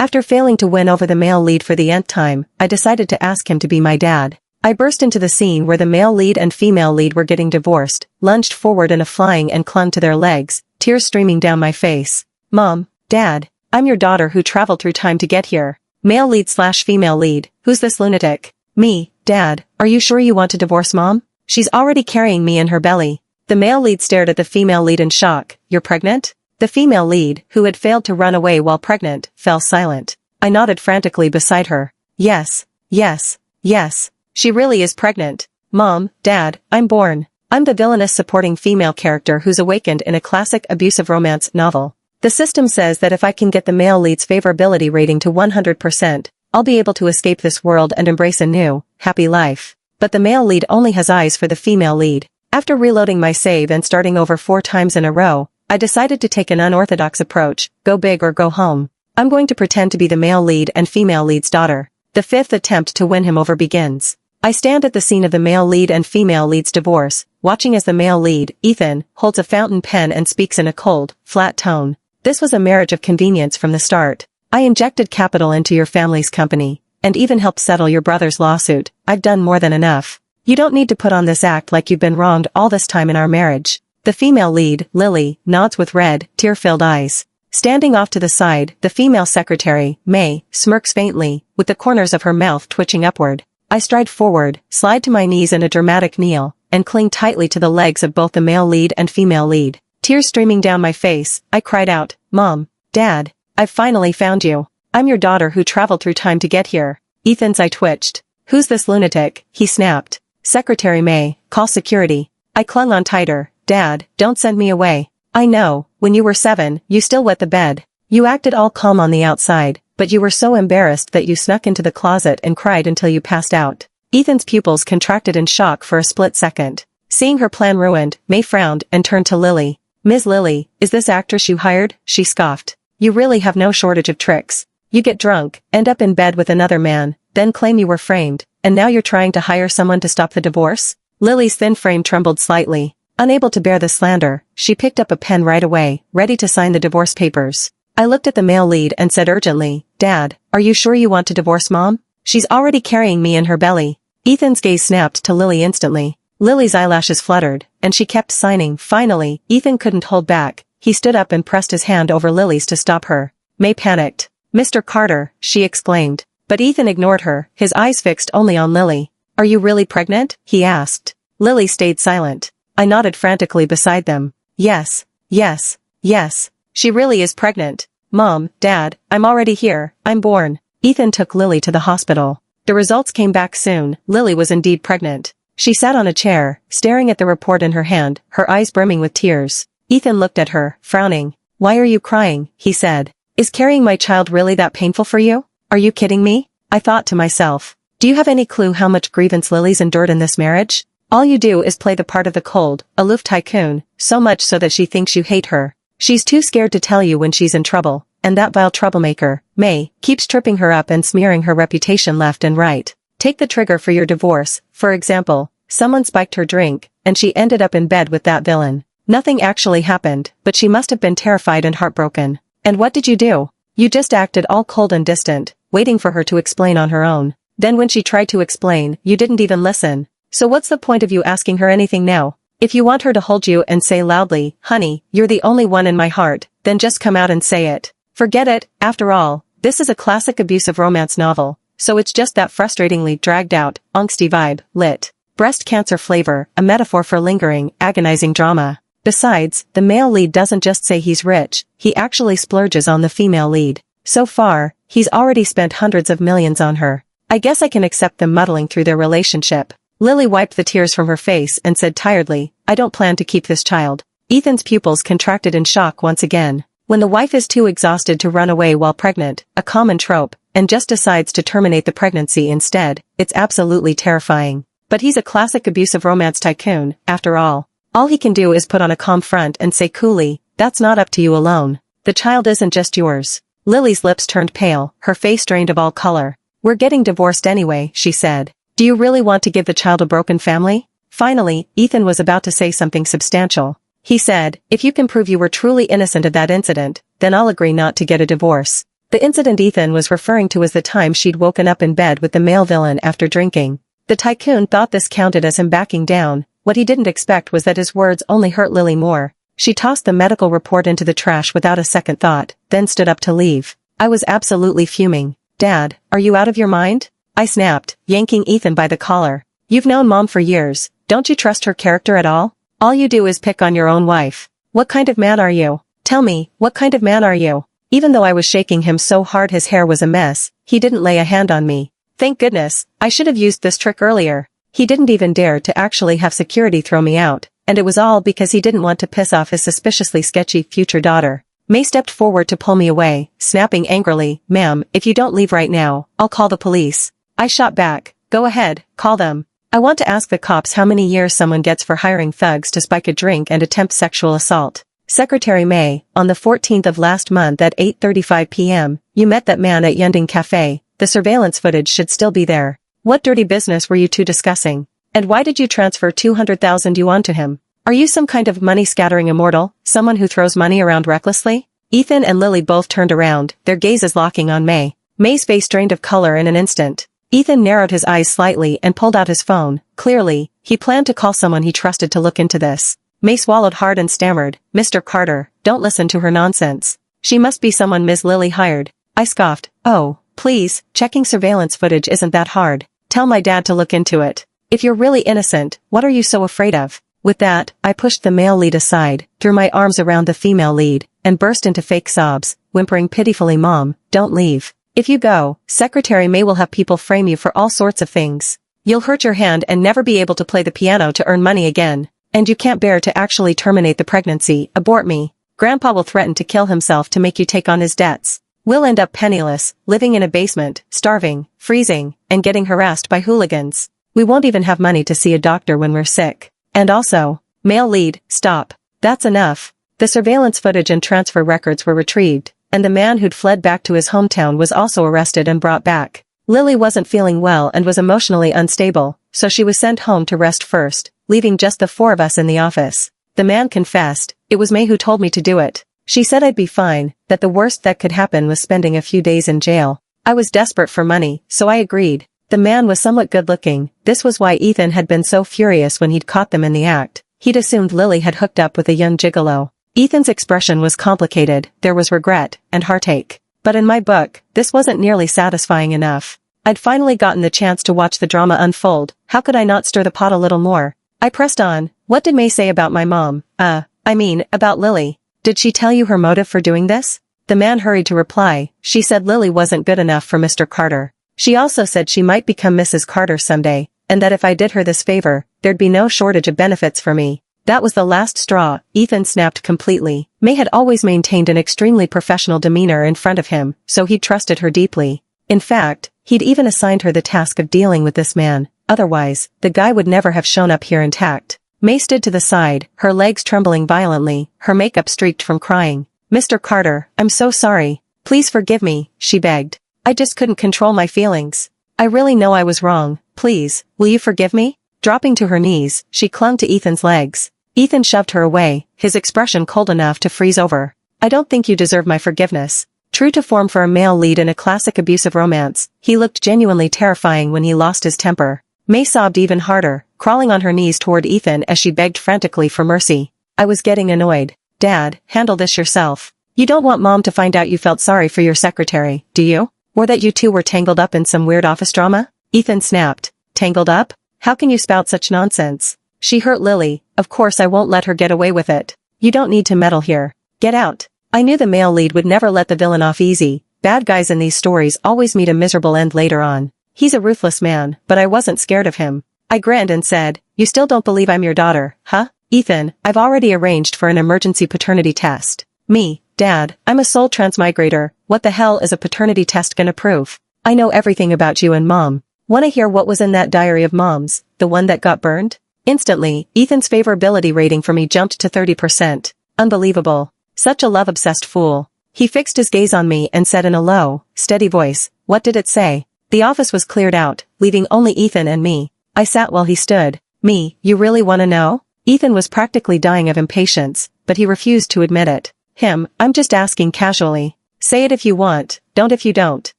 After failing to win over the male lead for the nth time, I decided to ask him to be my dad. I burst into the scene where the male lead and female lead were getting divorced, lunged forward in a flying and clung to their legs, tears streaming down my face. Mom, Dad, I'm your daughter who traveled through time to get here. Male lead / female lead, who's this lunatic? Me, Dad, are you sure you want to divorce Mom? She's already carrying me in her belly. The male lead stared at the female lead in shock. You're pregnant? The female lead, who had failed to run away while pregnant, fell silent. I nodded frantically beside her. Yes, yes, yes. She really is pregnant. Mom, Dad, I'm born. I'm the villainous supporting female character who's awakened in a classic abusive romance novel. The system says that if I can get the male lead's favorability rating to 100%, I'll be able to escape this world and embrace a new, happy life. But the male lead only has eyes for the female lead. After reloading my save and starting over 4 times in a row, I decided to take an unorthodox approach, go big or go home. I'm going to pretend to be the male lead and female lead's daughter. The 5th attempt to win him over begins. I stand at the scene of the male lead and female lead's divorce, watching as the male lead, Ethan, holds a fountain pen and speaks in a cold, flat tone. This was a marriage of convenience from the start. I injected capital into your family's company, and even helped settle your brother's lawsuit. I've done more than enough. You don't need to put on this act like you've been wronged all this time in our marriage. The female lead, Lily, nods with red, tear-filled eyes. Standing off to the side, the female secretary, May, smirks faintly, with the corners of her mouth twitching upward. I stride forward, slide to my knees in a dramatic kneel, and cling tightly to the legs of both the male lead and female lead. Tears streaming down my face, I cried out, Mom, Dad, I've finally found you. I'm your daughter who traveled through time to get here. Ethan's eye twitched. Who's this lunatic? He snapped. Secretary May, call security. I clung on tighter. Dad, don't send me away. I know, when you were 7, you still wet the bed. You acted all calm on the outside, but you were so embarrassed that you snuck into the closet and cried until you passed out. Ethan's pupils contracted in shock for a split second. Seeing her plan ruined, May frowned and turned to Lily. Ms. Lily, is this actress you hired? She scoffed. You really have no shortage of tricks. You get drunk, end up in bed with another man, then claim you were framed, and now you're trying to hire someone to stop the divorce? Lily's thin frame trembled slightly. Unable to bear the slander, she picked up a pen right away, ready to sign the divorce papers. I looked at the male lead and said urgently, Dad, are you sure you want to divorce Mom? She's already carrying me in her belly. Ethan's gaze snapped to Lily instantly. Lily's eyelashes fluttered, and she kept signing. Finally, Ethan couldn't hold back. He stood up and pressed his hand over Lily's to stop her. May panicked. Mr. Carter, she exclaimed. But Ethan ignored her, his eyes fixed only on Lily. Are you really pregnant? He asked. Lily stayed silent. I nodded frantically beside them. Yes, yes, yes. She really is pregnant. Mom, Dad, I'm already here. I'm born. Ethan took Lily to the hospital. The results came back soon. Lily was indeed pregnant. She sat on a chair, staring at the report in her hand, her eyes brimming with tears. Ethan looked at her, frowning. Why are you crying? He said. Is carrying my child really that painful for you? Are you kidding me? I thought to myself. Do you have any clue how much grievance Lily's endured in this marriage? All you do is play the part of the cold, aloof tycoon, so much so that she thinks you hate her. She's too scared to tell you when she's in trouble, and that vile troublemaker, May, keeps tripping her up and smearing her reputation left and right. Take the trigger for your divorce, for example, someone spiked her drink, and she ended up in bed with that villain. Nothing actually happened, but she must have been terrified and heartbroken. And what did you do? You just acted all cold and distant, waiting for her to explain on her own. Then when she tried to explain, you didn't even listen. So what's the point of you asking her anything now? If you want her to hold you and say loudly, honey, you're the only one in my heart, then just come out and say it. Forget it, after all, this is a classic abusive romance novel, so it's just that frustratingly dragged out, angsty vibe, lit. Breast cancer flavor, a metaphor for lingering, agonizing drama. Besides, the male lead doesn't just say he's rich, he actually splurges on the female lead. So far, he's already spent hundreds of millions on her. I guess I can accept them muddling through their relationship. Lily wiped the tears from her face and said tiredly, I don't plan to keep this child. Ethan's pupils contracted in shock once again. When the wife is too exhausted to run away while pregnant, a common trope, and just decides to terminate the pregnancy instead, it's absolutely terrifying. But he's a classic abusive romance tycoon, after all. All he can do is put on a calm front and say coolly, that's not up to you alone. The child isn't just yours. Lily's lips turned pale, her face drained of all color. We're getting divorced anyway, she said. Do you really want to give the child a broken family? Finally, Ethan was about to say something substantial. He said, if you can prove you were truly innocent of that incident, then I'll agree not to get a divorce. The incident Ethan was referring to was the time she'd woken up in bed with the male villain after drinking. The tycoon thought this counted as him backing down. What he didn't expect was that his words only hurt Lily more. She tossed the medical report into the trash without a second thought, then stood up to leave. I was absolutely fuming. Dad, are you out of your mind? I snapped, yanking Ethan by the collar. You've known Mom for years. Don't you trust her character at all? All you do is pick on your own wife. What kind of man are you? Tell me, what kind of man are you? Even though I was shaking him so hard his hair was a mess, he didn't lay a hand on me. Thank goodness, I should have used this trick earlier. He didn't even dare to actually have security throw me out, and it was all because he didn't want to piss off his suspiciously sketchy future daughter. May stepped forward to pull me away, snapping angrily, "Ma'am, if you don't leave right now, I'll call the police." I shot back, "Go ahead, call them. I want to ask the cops how many years someone gets for hiring thugs to spike a drink and attempt sexual assault." Secretary May, on the 14th of last month at 8:35 p.m., you met that man at Yunding Cafe. The surveillance footage should still be there. What dirty business were you two discussing? And why did you transfer 200,000 yuan to him? Are you some kind of money-scattering immortal, someone who throws money around recklessly? Ethan and Lily both turned around, their gazes locking on May. May's face drained of color in an instant. Ethan narrowed his eyes slightly and pulled out his phone. Clearly, he planned to call someone he trusted to look into this. May swallowed hard and stammered, "Mr. Carter, don't listen to her nonsense. She must be someone Ms. Lily hired." I scoffed, "Oh, please, checking surveillance footage isn't that hard. Tell my dad to look into it. If you're really innocent, what are you so afraid of?" With that, I pushed the male lead aside, threw my arms around the female lead, and burst into fake sobs, whimpering pitifully, "Mom, don't leave. If you go, Secretary May will have people frame you for all sorts of things. You'll hurt your hand and never be able to play the piano to earn money again. And you can't bear to actually terminate the pregnancy, abort me. Grandpa will threaten to kill himself to make you take on his debts. We'll end up penniless, living in a basement, starving, freezing, and getting harassed by hooligans. We won't even have money to see a doctor when we're sick. And also, male lead, stop. That's enough." The surveillance footage and transfer records were retrieved, and the man who'd fled back to his hometown was also arrested and brought back. Lily wasn't feeling well and was emotionally unstable, so she was sent home to rest first, leaving just the four of us in the office. The man confessed, "It was May who told me to do it. She said I'd be fine, that the worst that could happen was spending a few days in jail. I was desperate for money, so I agreed." The man was somewhat good-looking. This was why Ethan had been so furious when he'd caught them in the act. He'd assumed Lily had hooked up with a young gigolo. Ethan's expression was complicated, there was regret, and heartache. But in my book, this wasn't nearly satisfying enough. I'd finally gotten the chance to watch the drama unfold, how could I not stir the pot a little more? I pressed on, "What did May say about my mom? About Lily. Did she tell you her motive for doing this?" The man hurried to reply, "She said Lily wasn't good enough for Mr. Carter. She also said she might become Mrs. Carter someday, and that if I did her this favor, there'd be no shortage of benefits for me." That was the last straw. Ethan snapped completely. May had always maintained an extremely professional demeanor in front of him, so he trusted her deeply. In fact, he'd even assigned her the task of dealing with this man. Otherwise, the guy would never have shown up here intact. May stood to the side, her legs trembling violently, her makeup streaked from crying. "Mr. Carter, I'm so sorry. Please forgive me," she begged. "I just couldn't control my feelings. I really know I was wrong. Please, will you forgive me?" Dropping to her knees, she clung to Ethan's legs. Ethan shoved her away, his expression cold enough to freeze over. "I don't think you deserve my forgiveness." True to form for a male lead in a classic abusive romance, he looked genuinely terrifying when he lost his temper. May sobbed even harder, crawling on her knees toward Ethan as she begged frantically for mercy. I was getting annoyed. "Dad, handle this yourself. You don't want Mom to find out you felt sorry for your secretary, do you? Or that you two were tangled up in some weird office drama?" Ethan snapped. "Tangled up? How can you spout such nonsense? She hurt Lily, of course I won't let her get away with it. You don't need to meddle here. Get out." I knew the male lead would never let the villain off easy. Bad guys in these stories always meet a miserable end later on. He's a ruthless man, but I wasn't scared of him. I grinned and said, "You still don't believe I'm your daughter, huh? Ethan, I've already arranged for an emergency paternity test." "Me, Dad, I'm a soul transmigrator. What the hell is a paternity test gonna prove? I know everything about you and Mom. Wanna hear what was in that diary of Mom's, the one that got burned?" Instantly, Ethan's favorability rating for me jumped to 30%. Unbelievable. Such a love-obsessed fool. He fixed his gaze on me and said in a low, steady voice, "What did it say?" The office was cleared out, leaving only Ethan and me. I sat while he stood. "Me, you really wanna know?" Ethan was practically dying of impatience, but he refused to admit it. "I'm just asking casually." Say it if you want, don't if you don't.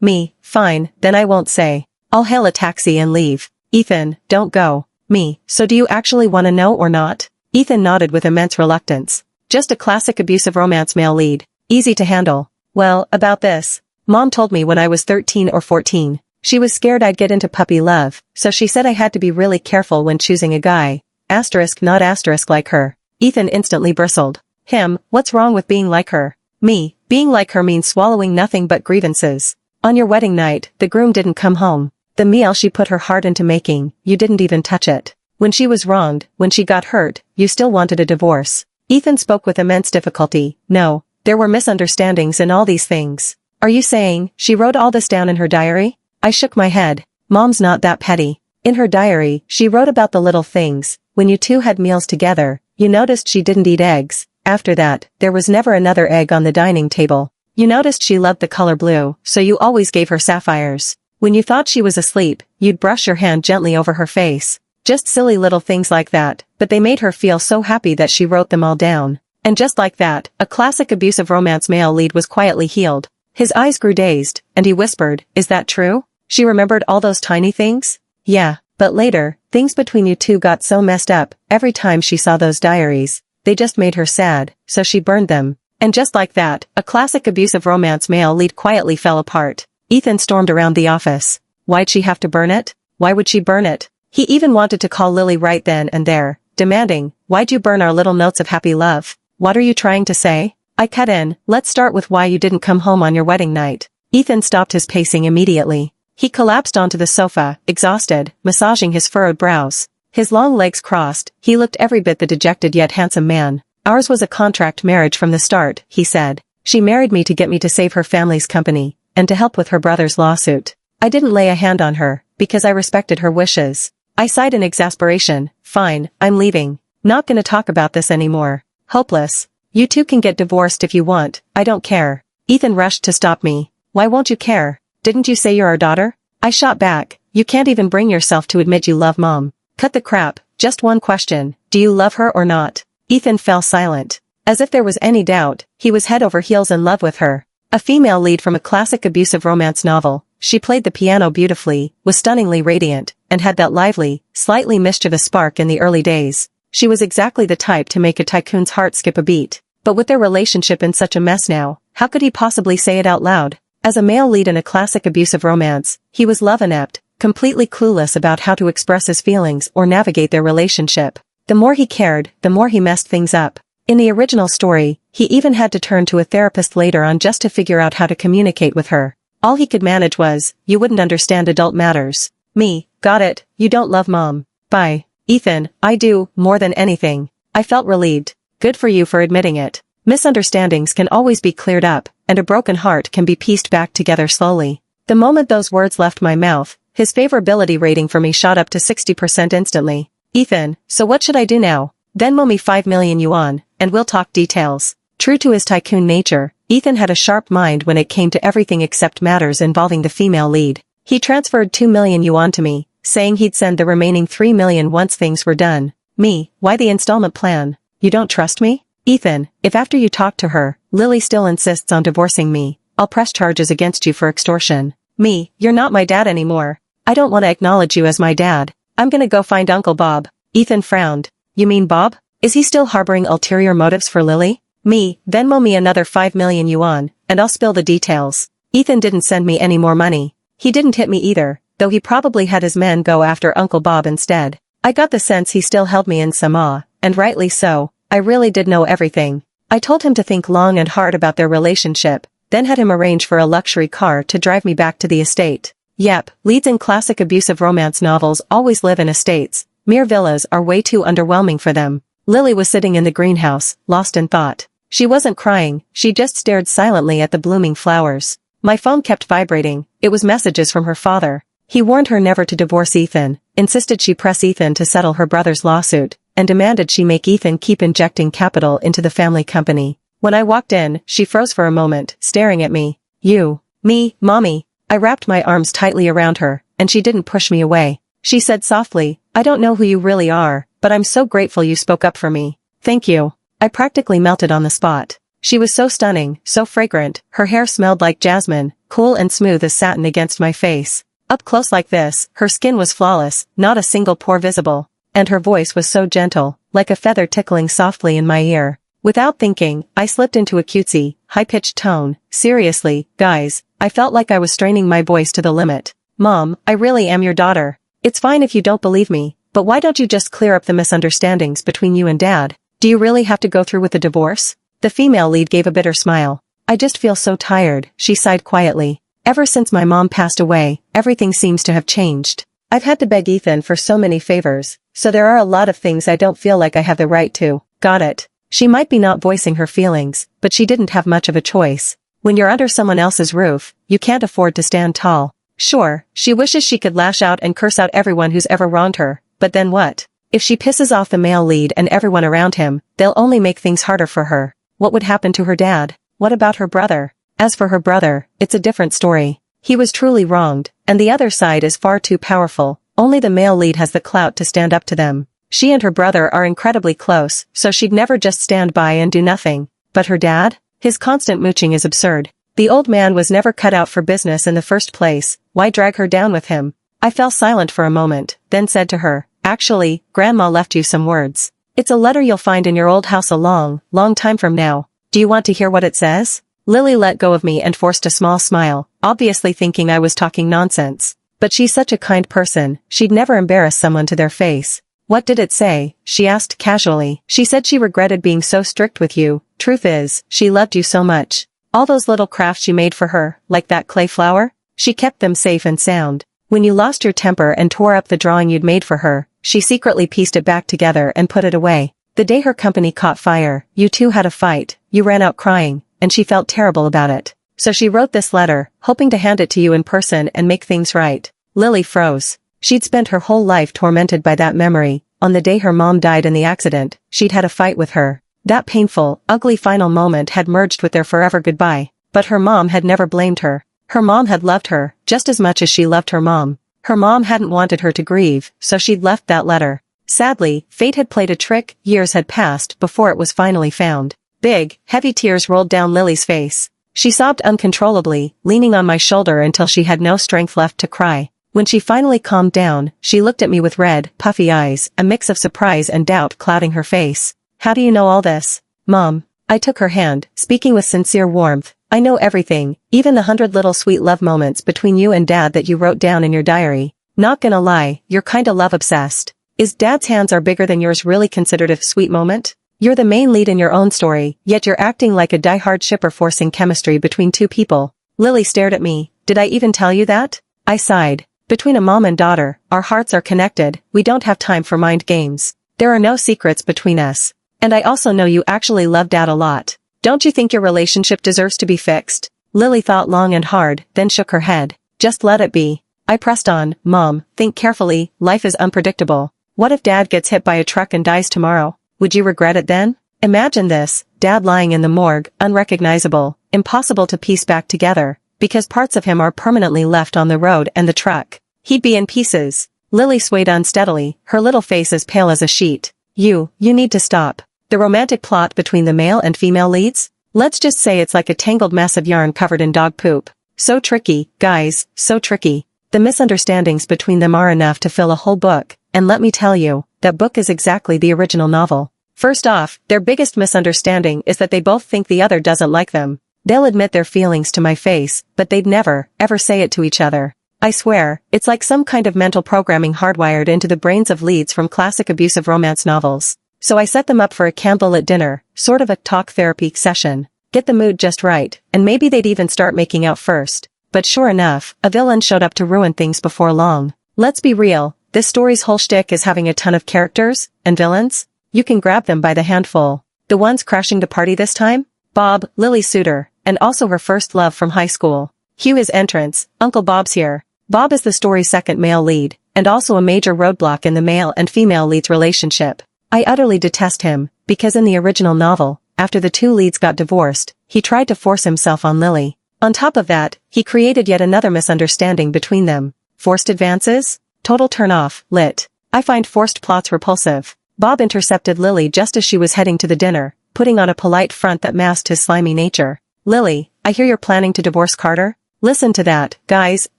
Me, fine, then I won't say. I'll hail a taxi and leave. Ethan, don't go. Me, so do you actually want to know or not? Ethan nodded with immense reluctance. Just a classic abusive romance male lead. Easy to handle. Well, about this. Mom told me when I was 13 or 14. She was scared I'd get into puppy love, so she said I had to be really careful when choosing a guy. Asterisk not asterisk like her. Ethan instantly bristled. Him, what's wrong with being like her? Me, being like her means swallowing nothing but grievances. On your wedding night, the groom didn't come home. The meal she put her heart into making, you didn't even touch it. When she was wronged, when she got hurt, you still wanted a divorce. Ethan spoke with immense difficulty. No, there were misunderstandings in all these things. Are you saying, she wrote all this down in her diary? I shook my head. Mom's not that petty. In her diary, she wrote about the little things. When you two had meals together, you noticed she didn't eat eggs. After that, there was never another egg on the dining table. You noticed she loved the color blue, so you always gave her sapphires. When you thought she was asleep, you'd brush your hand gently over her face. Just silly little things like that, but they made her feel so happy that she wrote them all down. And just like that, a classic abusive romance male lead was quietly healed. His eyes grew dazed, and he whispered, "Is that true?" She remembered all those tiny things? Yeah, but later, things between you two got so messed up, every time she saw those diaries, they just made her sad, so she burned them. And just like that, a classic abusive romance male lead quietly fell apart. Ethan stormed around the office. Why'd she have to burn it? Why would she burn it? He even wanted to call Lily right then and there, demanding, "Why'd you burn our little notes of happy love? What are you trying to say?" I cut in, "Let's start with why you didn't come home on your wedding night." Ethan stopped his pacing immediately. He collapsed onto the sofa, exhausted, massaging his furrowed brows. His long legs crossed, he looked every bit the dejected yet handsome man. "Ours was a contract marriage from the start," he said. "She married me to get me to save her family's company, and to help with her brother's lawsuit. I didn't lay a hand on her, because I respected her wishes." I sighed in exasperation. "Fine, I'm leaving. Not gonna talk about this anymore. Hopeless. You two can get divorced if you want, I don't care." Ethan rushed to stop me. "Why won't you care? Didn't you say you're our daughter?" I shot back. "You can't even bring yourself to admit you love Mom. Cut the crap, just one question, do you love her or not?" Ethan fell silent. As if there was any doubt, he was head over heels in love with her. A female lead from a classic abusive romance novel, she played the piano beautifully, was stunningly radiant, and had that lively, slightly mischievous spark in the early days. She was exactly the type to make a tycoon's heart skip a beat. But with their relationship in such a mess now, how could he possibly say it out loud? As a male lead in a classic abusive romance, he was love inept, completely clueless about how to express his feelings or navigate their relationship. The more he cared, the more he messed things up. In the original story, he even had to turn to a therapist later on just to figure out how to communicate with her. All he could manage was, "You wouldn't understand adult matters." Me, got it, you don't love Mom. Bye. Ethan, I do, more than anything. I felt relieved. Good for you for admitting it. Misunderstandings can always be cleared up, and a broken heart can be pieced back together slowly. The moment those words left my mouth, his favorability rating for me shot up to 60% instantly. "Ethan, so what should I do now?" "Venmo me 5 million yuan, and we'll talk details." True to his tycoon nature, Ethan had a sharp mind when it came to everything except matters involving the female lead. He transferred 2 million yuan to me, saying he'd send the remaining 3 million once things were done. Me, why the installment plan? You don't trust me? Ethan, if after you talk to her, Lily still insists on divorcing me, I'll press charges against you for extortion. Me, you're not my dad anymore. I don't want to acknowledge you as my dad. I'm gonna go find Uncle Bob. Ethan frowned. You mean Bob? Is he still harboring ulterior motives for Lily? Me, Venmo me another 5 million yuan, and I'll spill the details. Ethan didn't send me any more money. He didn't hit me either, though he probably had his men go after Uncle Bob instead. I got the sense he still held me in some awe, and rightly so. I really did know everything. I told him to think long and hard about their relationship, then had him arrange for a luxury car to drive me back to the estate. Yep, leads in classic abusive romance novels always live in estates. Mere villas are way too underwhelming for them. Lily was sitting in the greenhouse, lost in thought. She wasn't crying, she just stared silently at the blooming flowers. My phone kept vibrating, it was messages from her father. He warned her never to divorce Ethan, insisted she press Ethan to settle her brother's lawsuit, and demanded she make Ethan keep injecting capital into the family company. When I walked in, she froze for a moment, staring at me. You. Me, Mommy. I wrapped my arms tightly around her, and she didn't push me away. She said softly, I don't know who you really are, but I'm so grateful you spoke up for me. Thank you. I practically melted on the spot. She was so stunning, so fragrant, her hair smelled like jasmine, cool and smooth as satin against my face. Up close like this, her skin was flawless, not a single pore visible. And her voice was so gentle, like a feather tickling softly in my ear. Without thinking, I slipped into a cutesy, high-pitched tone. Seriously, guys, I felt like I was straining my voice to the limit. Mom, I really am your daughter. It's fine if you don't believe me, but why don't you just clear up the misunderstandings between you and Dad? Do you really have to go through with the divorce? The female lead gave a bitter smile. I just feel so tired, she sighed quietly. Ever since my mom passed away, everything seems to have changed. I've had to beg Ethan for so many favors, so there are a lot of things I don't feel like I have the right to. Got it. She might be not voicing her feelings, but she didn't have much of a choice. When you're under someone else's roof, you can't afford to stand tall. Sure, she wishes she could lash out and curse out everyone who's ever wronged her, but then what? If she pisses off the male lead and everyone around him, they'll only make things harder for her. What would happen to her dad? What about her brother? As for her brother, it's a different story. He was truly wronged, and the other side is far too powerful. Only the male lead has the clout to stand up to them. She and her brother are incredibly close, so she'd never just stand by and do nothing. But her dad? His constant mooching is absurd. The old man was never cut out for business in the first place. Why drag her down with him? I fell silent for a moment, then said to her, "Actually, Grandma left you some words. It's a letter you'll find in your old house a long, long time from now. Do you want to hear what it says?" Lily let go of me and forced a small smile, obviously thinking I was talking nonsense. But she's such a kind person, she'd never embarrass someone to their face. "What did it say?" she asked casually. "She said she regretted being so strict with you. Truth is, she loved you so much. All those little crafts you made for her, like that clay flower? She kept them safe and sound. When you lost your temper and tore up the drawing you'd made for her, she secretly pieced it back together and put it away. The day her company caught fire, you two had a fight, you ran out crying, and she felt terrible about it. So she wrote this letter, hoping to hand it to you in person and make things right." Lily froze. She'd spent her whole life tormented by that memory. On the day her mom died in the accident, she'd had a fight with her. That painful, ugly final moment had merged with their forever goodbye. But her mom had never blamed her. Her mom had loved her, just as much as she loved her mom. Her mom hadn't wanted her to grieve, so she'd left that letter. Sadly, fate had played a trick. Years had passed before it was finally found. Big, heavy tears rolled down Lily's face. She sobbed uncontrollably, leaning on my shoulder until she had no strength left to cry. When she finally calmed down, she looked at me with red, puffy eyes, a mix of surprise and doubt clouding her face. "How do you know all this?" "Mom." I took her hand, speaking with sincere warmth. "I know everything, even the 100 little sweet love moments between you and Dad that you wrote down in your diary. Not gonna lie, you're kinda love-obsessed. Is Dad's hands are bigger than yours really considered a sweet moment? You're the main lead in your own story, yet you're acting like a die-hard shipper forcing chemistry between two people." Lily stared at me. "Did I even tell you that?" I sighed. "Between a mom and daughter, our hearts are connected. We don't have time for mind games. There are no secrets between us. And I also know you actually love Dad a lot. Don't you think your relationship deserves to be fixed?" Lily thought long and hard, then shook her head. "Just let it be." I pressed on. "Mom, think carefully, life is unpredictable. What if Dad gets hit by a truck and dies tomorrow? Would you regret it then? Imagine this, Dad lying in the morgue, unrecognizable, impossible to piece back together, because parts of him are permanently left on the road and the truck. He'd be in pieces." Lily swayed unsteadily, her little face as pale as a sheet. You need to stop. The romantic plot between the male and female leads? Let's just say it's like a tangled mess of yarn covered in dog poop. So tricky, guys, so tricky. The misunderstandings between them are enough to fill a whole book, and let me tell you, that book is exactly the original novel. First off, their biggest misunderstanding is that they both think the other doesn't like them. They'll admit their feelings to my face, but they'd never, ever say it to each other. I swear, it's like some kind of mental programming hardwired into the brains of leads from classic abusive romance novels. So I set them up for a candlelit dinner, sort of a talk therapy session. Get the mood just right, and maybe they'd even start making out first. But sure enough, a villain showed up to ruin things before long. Let's be real, this story's whole shtick is having a ton of characters, and villains. You can grab them by the handful. The ones crashing the party this time? Bob, Lily's suitor, and also her first love from high school. Cue his entrance, Uncle Bob's here. Bob is the story's second male lead, and also a major roadblock in the male and female lead's relationship. I utterly detest him, because in the original novel, after the two leads got divorced, he tried to force himself on Lily. On top of that, he created yet another misunderstanding between them. Forced advances? Total turn-off, lit. I find forced plots repulsive. Bob intercepted Lily just as she was heading to the dinner, putting on a polite front that masked his slimy nature. Lily, I hear you're planning to divorce Carter? Listen to that, guys,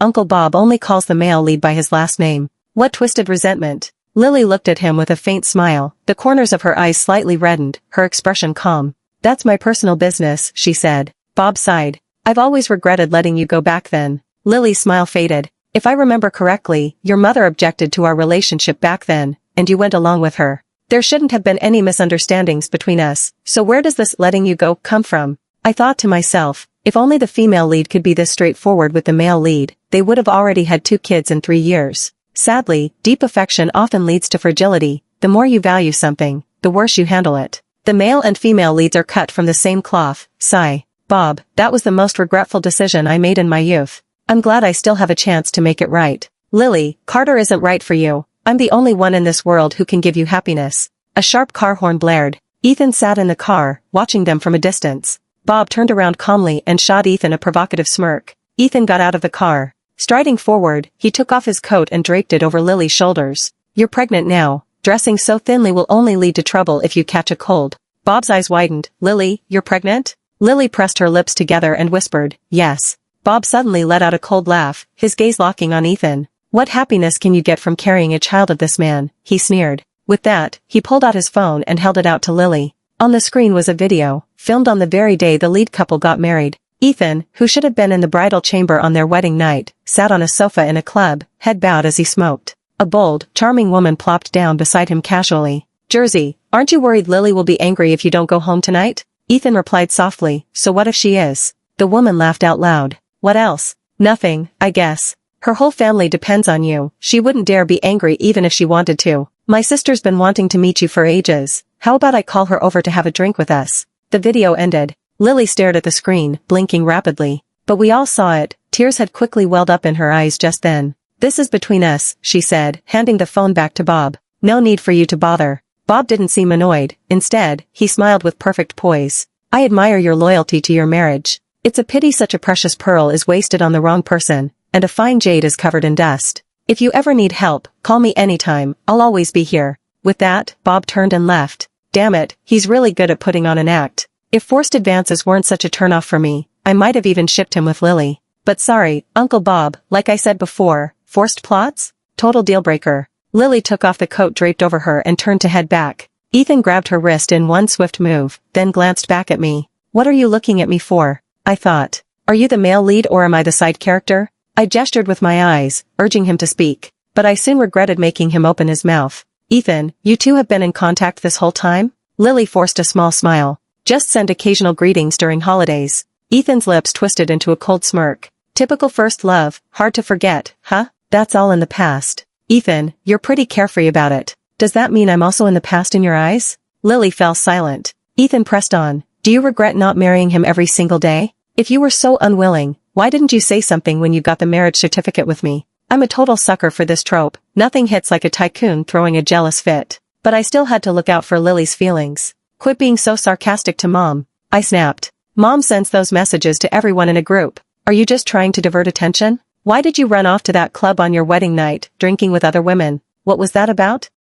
Uncle Bob only calls the male lead by his last name. What twisted resentment? Lily looked at him with a faint smile, the corners of her eyes slightly reddened, her expression calm. That's my personal business, she said. Bob sighed. I've always regretted letting you go back then. Lily's smile faded. If I remember correctly, your mother objected to our relationship back then, and you went along with her. There shouldn't have been any misunderstandings between us, so where does this letting you go come from? I thought to myself, if only the female lead could be this straightforward with the male lead, they would have already had 2 kids in 3 years. Sadly, deep affection often leads to fragility. The more you value something, the worse you handle it. The male and female leads are cut from the same cloth. Sigh. Bob, that was the most regretful decision I made in my youth. I'm glad I still have a chance to make it right. Lily, Carter isn't right for you. I'm the only one in this world who can give you happiness. A sharp car horn blared. Ethan sat in the car, watching them from a distance. Bob turned around calmly and shot Ethan a provocative smirk. Ethan got out of the car. Striding forward, he took off his coat and draped it over Lily's shoulders. You're pregnant now. Dressing so thinly will only lead to trouble if you catch a cold. Bob's eyes widened. Lily, you're pregnant? Lily pressed her lips together and whispered, yes. Bob suddenly let out a cold laugh, his gaze locking on Ethan. What happiness can you get from carrying a child of this man? He sneered. With that, he pulled out his phone and held it out to Lily. On the screen was a video, filmed on the very day the lead couple got married. Ethan, who should have been in the bridal chamber on their wedding night, sat on a sofa in a club, head bowed as he smoked. A bold, charming woman plopped down beside him casually. Jersey, aren't you worried Lily will be angry if you don't go home tonight? Ethan replied softly, so what if she is? The woman laughed out loud. What else? Nothing, I guess. Her whole family depends on you. She wouldn't dare be angry even if she wanted to. My sister's been wanting to meet you for ages. How about I call her over to have a drink with us? The video ended. Lily stared at the screen, blinking rapidly. But we all saw it. Tears had quickly welled up in her eyes just then. This is between us, she said, handing the phone back to Bob. No need for you to bother. Bob didn't seem annoyed. Instead, he smiled with perfect poise. I admire your loyalty to your marriage. It's a pity such a precious pearl is wasted on the wrong person, and a fine jade is covered in dust. If you ever need help, call me anytime, I'll always be here. With that, Bob turned and left. Damn it, he's really good at putting on an act. If forced advances weren't such a turnoff for me, I might have even shipped him with Lily. But sorry, Uncle Bob, like I said before, forced plots? Total deal breaker. Lily took off the coat draped over her and turned to head back. Ethan grabbed her wrist in one swift move, then glanced back at me. What are you looking at me for? I thought. Are you the male lead or am I the side character? I gestured with my eyes, urging him to speak. But I soon regretted making him open his mouth. Ethan, you two have been in contact this whole time? Lily forced a small smile. Just send occasional greetings during holidays. Ethan's lips twisted into a cold smirk. Typical first love, hard to forget, huh? That's all in the past. Ethan, you're pretty carefree about it. Does that mean I'm also in the past in your eyes? Lily fell silent. Ethan pressed on. Do you regret not marrying him every single day? If you were so unwilling, why didn't you say something when you got the marriage certificate with me? I'm a total sucker for this trope. Nothing hits like a tycoon throwing a jealous fit. But I still had to look out for Lily's feelings. Quit being so sarcastic to Mom. I snapped. Mom sends those messages to everyone in a group. Are you just trying to divert attention? Why did you run off to that club on your wedding night, drinking with other women? What was that about?